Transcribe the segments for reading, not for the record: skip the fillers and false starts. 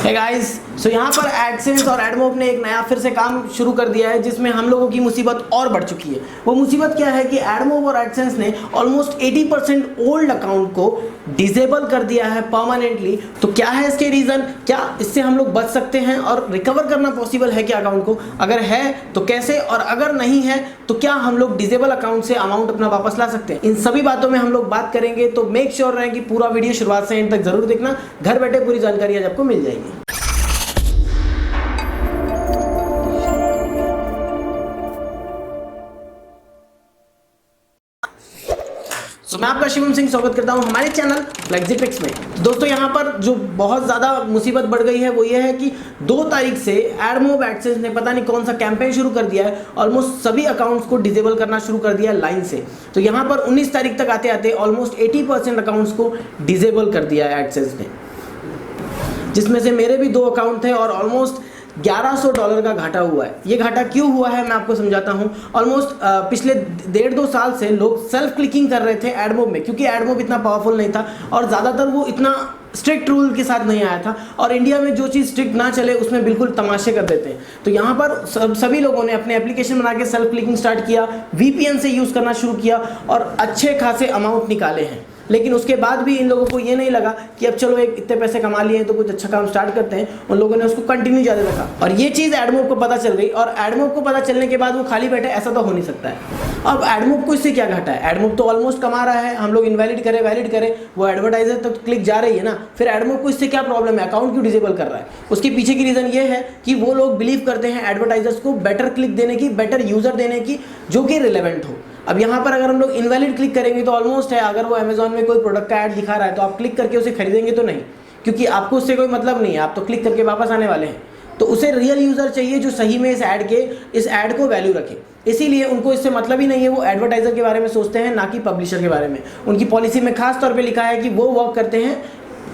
Hey guys, सो यहाँ पर AdSense और एडमोब ने एक नया फिर से काम शुरू कर दिया है जिसमें हम लोगों की मुसीबत और बढ़ चुकी है। वो मुसीबत क्या है कि एडमोब और एडसेंस ने ऑलमोस्ट 80% ओल्ड अकाउंट को डिसेबल कर दिया है परमानेंटली। तो क्या है इसके रीज़न, क्या इससे हम लोग बच सकते हैं और रिकवर करना पॉसिबल है क्या अकाउंट को? अगर है तो कैसे, और अगर नहीं है तो क्या हम लोग डिसेबल अकाउंट से अमाउंट अपना वापस ला सकते हैं? इन सभी बातों में हम लोग बात करेंगे, तो मेक श्योर रहें कि पूरा वीडियो शुरुआत से एंड तक जरूर देखना। घर बैठे पूरी जानकारी आज आपको मिल जाएगी। तो मैं आपका शिवम सिंह स्वागत करता हूं हमारे चैनल फ्लेक्सिफिक्स में। दोस्तों यहाँ पर जो बहुत ज़्यादा मुसीबत बढ़ गई है वो ये है कि 2 तारीख से एडमोब एडसेंस ने पता नहीं कौन सा कैंपेन शुरू कर दिया है। ऑलमोस्ट सभी अकाउंट्स को डिसेबल करना शुरू कर दिया है लाइन से। तो यहाँ पर 19 तारीख तक आते आते ऑलमोस्ट 80% अकाउंट्स को डिसेबल कर दिया है एडसेंस ने, जिसमें से मेरे भी 2 अकाउंट थे और ऑलमोस्ट $1100 का घाटा हुआ है। ये घाटा क्यों हुआ है मैं आपको समझाता हूँ। ऑलमोस्ट पिछले 1.5-2 साल से लोग सेल्फ क्लिकिंग कर रहे थे एडमोब में, क्योंकि एडमोब इतना पावरफुल नहीं था और ज़्यादातर वो इतना स्ट्रिक्ट रूल के साथ नहीं आया था। और इंडिया में जो चीज़ स्ट्रिक्ट ना चले उसमें बिल्कुल तमाशे कर देते हैं। तो यहाँ पर सभी लोगों ने अपने एप्लीकेशन बना के सेल्फ क्लिकिंग स्टार्ट किया, VPN से यूज़ करना शुरू किया और अच्छे खासे अमाउंट निकाले हैं। लेकिन उसके बाद भी इन लोगों को ये नहीं लगा कि अब चलो एक इतने पैसे कमा लिए हैं तो कुछ अच्छा काम स्टार्ट करते हैं। उन लोगों ने उसको कंटिन्यू जारी रखा और ये चीज़ एडमोब को पता चल गई। और एडमोब को पता चलने के बाद वो खाली बैठे, ऐसा तो हो नहीं सकता है। अब एडमोब को इससे क्या घाटा है? एडमोब तो ऑलमोस्ट कमा रहा है, हम लोग इनवैलिड करें वैलिड करें, वो एडवर्टाइजर तक क्लिक जा रही है ना। फिर एडमोब को इससे क्या प्रॉब्लम है? अकाउंट क्यों डिसेबल कर रहा है? उसके पीछे की रीज़न ये है कि वो लोग बिलीव करते हैं एडवर्टाइजर्स को बेटर क्लिक देने की, बेटर यूज़र देने की, जो कि रिलेवेंट हो। अब यहाँ पर अगर हम लोग इनवैलिड क्लिक करेंगे तो ऑलमोस्ट है, अगर वो अमेजॉन में कोई प्रोडक्ट का ऐड दिखा रहा है तो आप क्लिक करके उसे खरीदेंगे तो नहीं, क्योंकि आपको उससे कोई मतलब नहीं है, आप तो क्लिक करके वापस आने वाले हैं। तो उसे रियल यूज़र चाहिए जो सही में इस ऐड को वैल्यू रखे। इसीलिए उनको इससे मतलब ही नहीं है, वो एडवर्टाइजर के बारे में सोचते हैं ना कि पब्लिशर के बारे में। उनकी पॉलिसी में खास तौर पे लिखा है कि वो वर्क करते हैं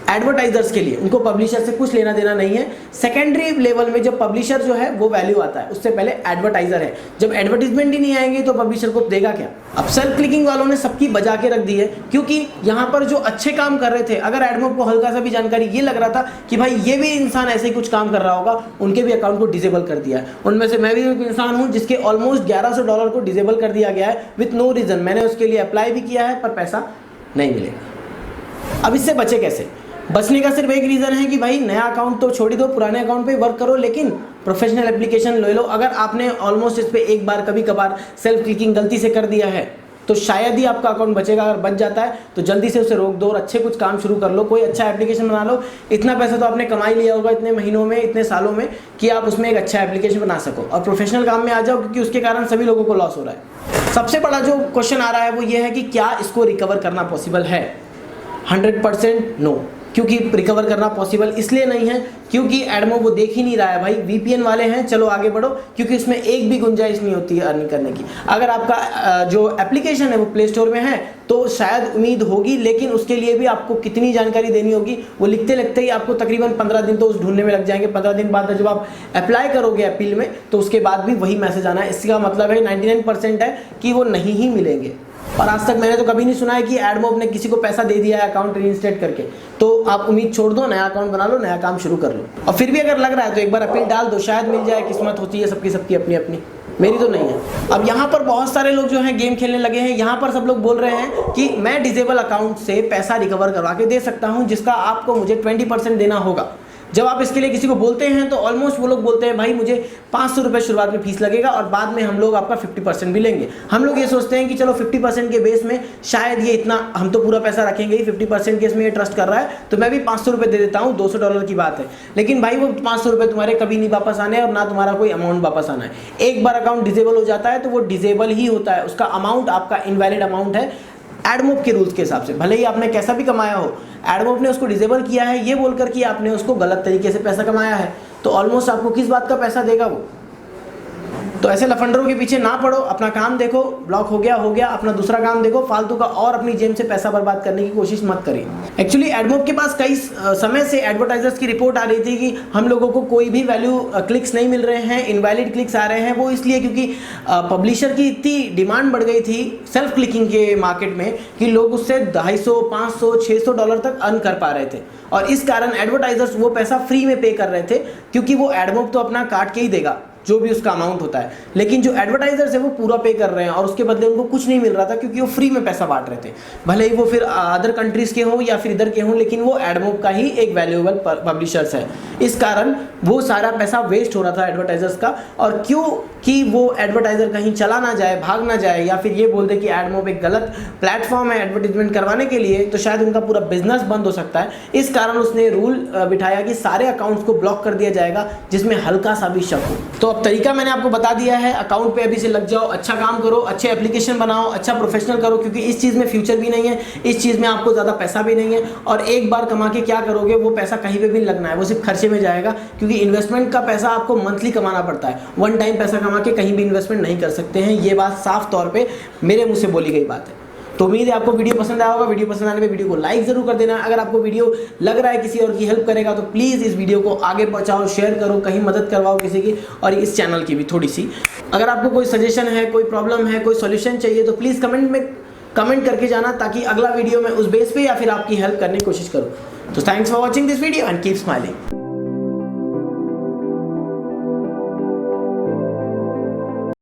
एडवर्टाइजर्स के लिए, उनको पब्लिशर से कुछ लेना देना नहीं है। सेकेंडरी लेवल में जब पब्लिशर जो है वो वैल्यू आता है, उससे पहले एडवर्टाइजर है। जब एडवर्टीजमेंट ही नहीं आएंगे तो पब्लिशर को देगा क्या? अब सेल्फ क्लिकिंग वालों ने सबकी बजा के रख दी है, क्योंकि यहाँ पर जो अच्छे काम कर रहे थे, अगर एडमोब को हल्का सा भी जानकारी ये लग रहा था कि भाई ये भी इंसान ऐसे ही कुछ काम कर रहा होगा, उनके भी अकाउंट को डिसेबल कर दिया है। उनमें से मैं भी एक इंसान हूँ जिसके ऑलमोस्ट $1100 को डिसेबल कर दिया गया है विथ नो रीज़न। मैंने उसके लिए अप्लाई भी किया है पर पैसा नहीं मिलेगा। अब इससे बचे कैसे? बचने का सिर्फ एक रीज़न है कि भाई नया अकाउंट तो छोड़ ही दो, पुराने अकाउंट पे वर्क करो, लेकिन प्रोफेशनल एप्लीकेशन ले लो। अगर आपने ऑलमोस्ट इस पे एक बार कभी कभार सेल्फ क्लिकिंग गलती से कर दिया है तो शायद ही आपका अकाउंट बचेगा। अगर बच जाता है तो जल्दी से उसे रोक दो और अच्छे कुछ काम शुरू कर लो, कोई अच्छा एप्लीकेशन बना लो। इतना पैसा तो आपने कमा ही लिया होगा इतने महीनों में, इतने सालों में, कि आप उसमें एक अच्छा एप्लीकेशन बना सको और प्रोफेशनल काम में आ जाओ, क्योंकि उसके कारण सभी लोगों को लॉस हो रहा है। सबसे बड़ा जो क्वेश्चन आ रहा है वो ये है कि क्या इसको रिकवर करना पॉसिबल है? 100% नो। क्योंकि रिकवर करना पॉसिबल इसलिए नहीं है क्योंकि एडमोब वो देख ही नहीं रहा है। भाई VPN वाले हैं, चलो आगे बढ़ो, क्योंकि उसमें एक भी गुंजाइश नहीं होती है अर्निंग करने की। अगर आपका जो एप्लीकेशन है वो प्ले स्टोर में है तो शायद उम्मीद होगी, लेकिन उसके लिए भी आपको कितनी जानकारी देनी होगी, वो लिखते लिखते ही आपको तकरीबन 15 दिन तो उस ढूंढने में लग जाएंगे। 15 दिन बाद जब आप अप्लाई करोगे अपील में तो उसके बाद भी वही मैसेज आना है। इसका मतलब है 99% है कि वो नहीं ही मिलेंगे। और आज तक मैंने तो कभी नहीं सुना है कि एडमोब ने किसी को पैसा दे दिया है अकाउंट रीइंस्टेट करके। तो आप उम्मीद छोड़ दो, नया अकाउंट बना लो, नया काम शुरू कर लो। और फिर भी अगर लग रहा है तो एक बार अपील डाल दो, शायद मिल जाए। किस्मत होती है सबकी अपनी अपनी, मेरी तो नहीं है। अब यहाँ पर बहुत सारे लोग जो हैं गेम खेलने लगे हैं। यहाँ पर सब लोग बोल रहे हैं कि मैं डिसेबल अकाउंट से पैसा रिकवर करवा के दे सकता हूँ, जिसका आपको मुझे 20% देना होगा। जब आप इसके लिए किसी को बोलते हैं तो ऑलमोस्ट वो लोग बोलते हैं भाई मुझे 500 रुपये शुरुआत में फीस लगेगा और बाद में हम लोग आपका 50% भी लेंगे। हम लोग ये सोचते हैं कि चलो 50% के बेस में शायद ये इतना, हम तो पूरा पैसा रखेंगे ही, 50% के इसमें ये ट्रस्ट कर रहा है तो मैं भी 500 रुपये दे देता हूँ, $200 की बात है। लेकिन भाई वो 500 रुपये तुम्हारे कभी नहीं वापस आने और ना तुम्हारा कोई अमाउंट वापस आना है। एक बार अकाउंट डिसेबल हो जाता है तो वो डिसेबल ही होता है, उसका अमाउंट आपका इनवैलिड अमाउंट है एडमोब के रूल्स के हिसाब से। भले ही आपने कैसा भी कमाया हो, एडमोब ने उसको डिसेबल किया है ये बोलकर कि आपने उसको गलत तरीके से पैसा कमाया है, तो ऑलमोस्ट आपको किस बात का पैसा देगा वो? तो ऐसे लफंडरों के पीछे ना पड़ो, अपना काम देखो, ब्लॉक हो गया, अपना दूसरा काम देखो, फालतू का और अपनी जेब से पैसा बर्बाद करने की कोशिश मत करिए। एक्चुअली एडमोब के पास कई समय से एडवर्टाइजर्स की रिपोर्ट आ रही थी कि हम लोगों को कोई भी वैल्यू क्लिक्स नहीं मिल रहे हैं, इनवैलिड क्लिक्स आ रहे हैं। वो इसलिए क्योंकि पब्लिशर की इतनी डिमांड बढ़ गई थी सेल्फ क्लिकिंग के मार्केट में कि लोग उससे $250, $500, $600 तक अर्न कर पा रहे थे, और इस कारण एडवर्टाइजर्स वो पैसा फ्री में पे कर रहे थे, क्योंकि वो एडमोब तो अपना काट के ही देगा जो भी उसका अमाउंट होता है, लेकिन जो एडवर्टाइजर्स है वो पूरा पे कर रहे हैं और उसके बदले उनको कुछ नहीं मिल रहा था, क्योंकि वो फ्री में पैसा बांट रहे थे। भले ही वो फिर अदर कंट्रीज के हों या फिर इधर के हों, लेकिन वो एडमोब का ही एक वैल्यूएबल पब्लिशर्स है। इस कारण वो सारा पैसा वेस्ट हो रहा था एडवर्टाइजर्स का। और क्यों कि वो एडवर्टाइजर कहीं चला ना जाए, भाग ना जाए, या फिर ये बोल दे कि एडमोब एक गलत प्लेटफॉर्म है एडवर्टीजमेंट करवाने के लिए, तो शायद उनका पूरा बिजनेस बंद हो सकता है। इस कारण उसने रूल बिठाया कि सारे अकाउंट्स को ब्लॉक कर दिया जाएगा जिसमें हल्का सा भी शक हो। तो अब तरीका मैंने आपको बता दिया है, अकाउंट पे अभी से लग जाओ, अच्छा काम करो, अच्छे एप्लीकेशन बनाओ, अच्छा प्रोफेशनल करो, क्योंकि इस चीज़ में फ्यूचर भी नहीं है, इस चीज़ में आपको ज़्यादा पैसा भी नहीं है, और एक बार कमा के क्या करोगे, वो पैसा कहीं पे भी नहीं लगना है, वो सिर्फ खर्चे में जाएगा, क्योंकि इन्वेस्टमेंट का पैसा आपको मंथली कमाना पड़ता है। वन टाइम पैसा कमा के कहीं भी इन्वेस्टमेंट नहीं कर सकते हैं, ये बात साफ तौर पर मेरे मुँह से बोली गई बात है। तो उम्मीद है आपको वीडियो पसंद आया होगा। वीडियो पसंद आने पे वीडियो को लाइक जरूर कर देना। अगर आपको वीडियो लग रहा है किसी और की हेल्प करेगा तो प्लीज़ इस वीडियो को आगे पहुंचाओ, शेयर करो, कहीं मदद करवाओ किसी की, और इस चैनल की भी थोड़ी सी। अगर आपको कोई सजेशन है, कोई प्रॉब्लम है, कोई सॉल्यूशन चाहिए तो प्लीज़ कमेंट करके जाना, ताकि अगला वीडियो में उस बेस पे या फिर आपकी हेल्प करने की कोशिश करूँ। तो thanks for watching this video and keep smiling.